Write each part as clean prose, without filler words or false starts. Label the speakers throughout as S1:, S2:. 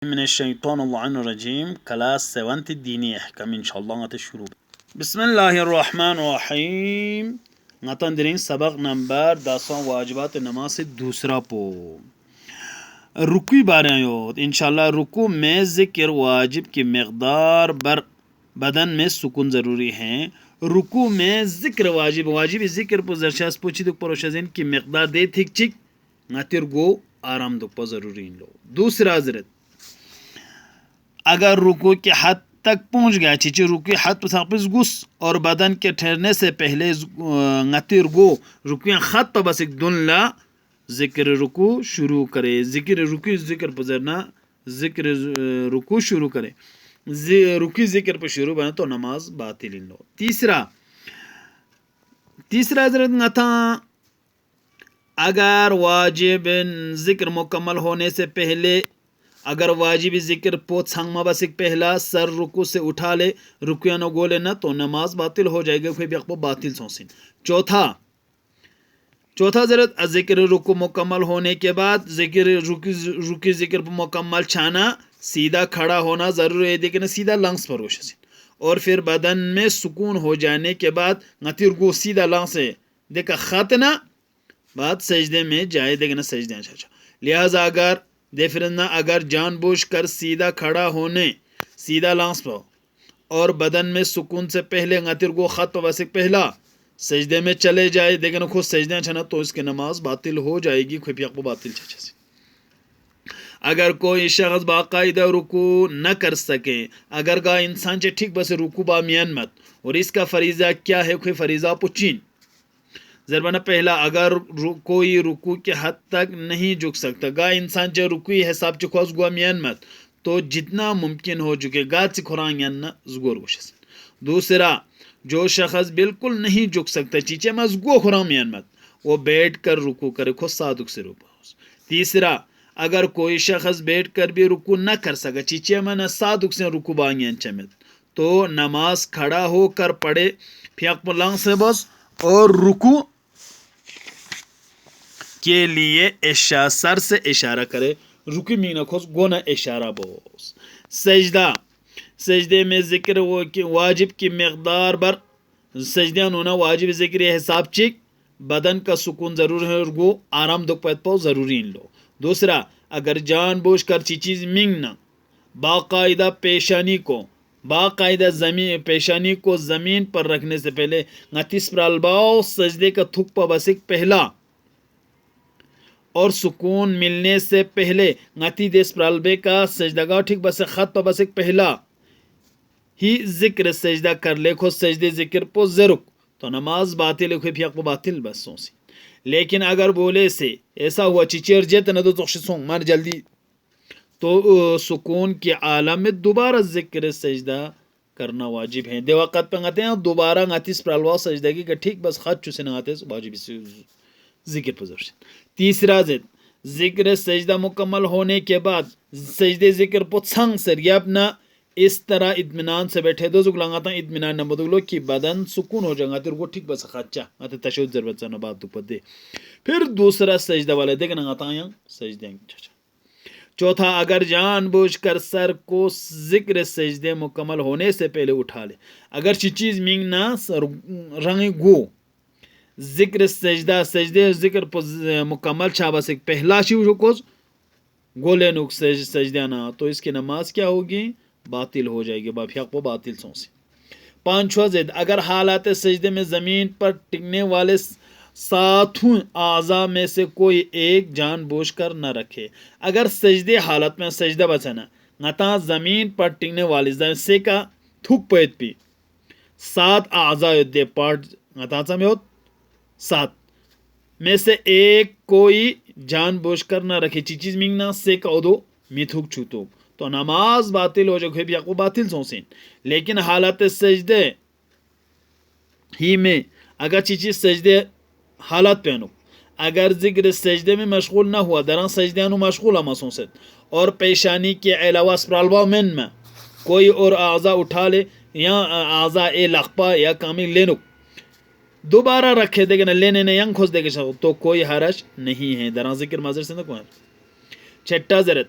S1: من الشيطان اللعين الرجيم كلاس 7 الدينية أحكام إن شاء الله شروع. بسم الله الرحمن الرحيم. درين سبق نمبر 10 واجبات نماز دوسرا پو رکوع بارے آیوت انشاءاللہ. رکوع میں ذکر واجب کی مقدار بر بدن میں سکون ضروری ہیں. رکوع میں ذکر واجب ذکر پو زرشاس پوچھی دک پروشزین کی مقدار دے تھک چک ناتر گو آرام دک پو ضروری لو. دوسرا حضرت اگر رکوع کی حد تک پہنچ گیا چیچے رکوع حد پس گس اور بدن کے ٹھہرنے سے پہلے ناتر گو رکوع خط تو بس ایک دن لا ذکر رکوع شروع کرے. ذکر پذرنا ذکر رکوع شروع کرے. رکوع ذکر پر شروع بنا تو نماز باطل لو. تیسرا حضرت نتا اگر واجب ذکر مکمل ہونے سے پہلے اگر واجب ذکر پوت سنگ مبسک پہلا سر رکوع سے اٹھا لے رکوع نہ گولے نہ تو نماز باطل ہو جائے گا. کوئی بھی باطل سوسن. چوتھا ضرورت ذکر رکوع مکمل ہونے کے بعد رکوع ذکر مکمل چھانا سیدھا کھڑا ہونا ضرور ہے دیکھنا سیدھا لنگس پر روشن اور پھر بدن میں سکون ہو جانے کے بعد نتیر گو سیدھا لنگس ہے دیکھا خاتنا بعد سجدے میں جائے دیکھنا سجدے اچھا. لہذا اگر جان بوجھ کر سیدھا کھڑا ہونے سیدھا لانس پاؤ اور بدن میں سکون سے پہلے نتیر گو خط وسک پہلا سجدے میں چلے جائے دیکھنا خود سجدے چھنا تو اس کی نماز باطل ہو جائے گی. کوئی بھی باطل چھا. اگر کوئی شخص باقاعدہ رکوع نہ کر سکے اگر کا انسان چے ٹھیک بس رکوع با میان مت اور اس کا فریضہ کیا ہے کوئی فریضہ پوچھین ضربانہ پہلا اگر کوئی رکوع کے حد تک نہیں جھک سکتا گا انسان چے رکوع حساب چکوز گوا میان مت تو جتنا ممکن ہو چکے گا چکھران یعنی زگور گوشس. دوسرا جو شخص بالکل نہیں جھک سکتا چیچے میں زگو خرام میان مت وہ بیٹھ کر رکوع کرے خود صادق سے رکوع. تیسرا اگر کوئی شخص بیٹھ کر بھی رکوع نہ کر سکا چیچے میں نہ صادق سے رکوع بانگین چمت تو نماز کھڑا ہو کر پڑھے پھیق پلانگ سے بس اور رکوع کے لیے سر سے اشارہ کرے رکوع مینا کھوس گونا اشارہ بوس. سجدے میں ذکر واجب کی مقدار بر سجدہ نونا واجب ذکر حساب چک بدن کا سکون ضرور ہے گو آرام دکھ پیت پاؤ ضروری لو. دوسرا اگر جان بوجھ کر چیز مینگنا باقاعدہ پیشانی کو زمین پر رکھنے سے پہلے نتیس پرالباؤ سجدے کا تھک پا بسک پہلا اور سکون ملنے سے پہلے نتی دیس پرالبے کا سجدہ گاہ ٹھیک بس خط پا بسک پہلا ہی ذکر سجدہ کر لے خود سجدے ذکر پو زرک تو نماز باطل ہے پھیق پو باطل بسوں سے. لیکن اگر بولے سے ایسا ہوا چیچیر جیت نہ تو تخشسون مر جلدی تو سکون کے عالم میں دوبارہ ذکر سجدہ کرنا واجب ہے. دے وقت پہ آتے ہیں دوبارہ نتیس پرالوا سجدہ کی کہ ٹھیک بس خط چوسے نہ آتے واجب ذکر پر ضرور. تیسرا ذکر سجدہ مکمل ہونے کے بعد سجدے ذکر پو چھنگ سر یا اپنا اس طرح اطمینان سے بیٹھے دو زگ لگاتا اطمینان نہ بدلو کہ بدن سکون ہو جائے گا تیرے کو ٹھیک بس خچا آتے تشہد ضرورت سے بات دو دے. پھر دوسرا سجدہ والے دیکھنا آتا ہے سجدے. چوتھا اگر جان بوجھ کر سر کو ذکر سجدے مکمل ہونے سے پہلے اٹھا لے اگر چیز مینگنا رنگ گو ذکر سجدے ذکر مکمل چھا بس ایک پہلا شیو رکوز گولے نک سجدہ نہ تو اس کی نماز کیا ہوگی باطل ہو جائے گی. باپیق وہ باطل سوں سے. پانچواں اگر حالات سجدے میں زمین پر ٹکنے والے ساتھوں اعضاء میں سے کوئی ایک جان بوجھ کر نہ رکھے اگر سجدے حالت میں سجدہ بچنا نتا زمین پر ٹکنے والی سے کا تھک پیت پی 7 اعضاء دے پارٹ نتا سمیت 7 میں سے ایک کوئی جان بوجھ کر نہ رکھے چیز مینگنا سے کا ادو میتھوک چھوتو تو نماز باطل ہو جائے بھی کو باطل سوسین. لیکن حالت سجدے ہی میں اگر چیز سجدے حالت پہنو اگر ذکر سجدے میں مشغول نہ ہوا دران سجدے انو مشغول ہما سوسید اور پیشانی کے علاوہ اسپرالباؤ میں کوئی اور اعضاء اٹھا لے یا اعضاء لخپا یا کامل لینو دوبارہ رکھے دے گا لینے نے ینگ کھوز دے گا تو کوئی حرج نہیں ہے دران ذکر مذر سے نہ کوئی. چھٹا ضرورت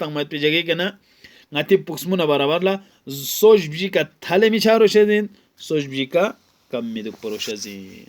S1: tammat pe jage kana ngati puksmuna barabar la sojbji ka thale mi charo shedin sojbji ka kam mi duk poroshazin.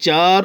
S1: 4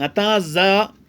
S1: ngata za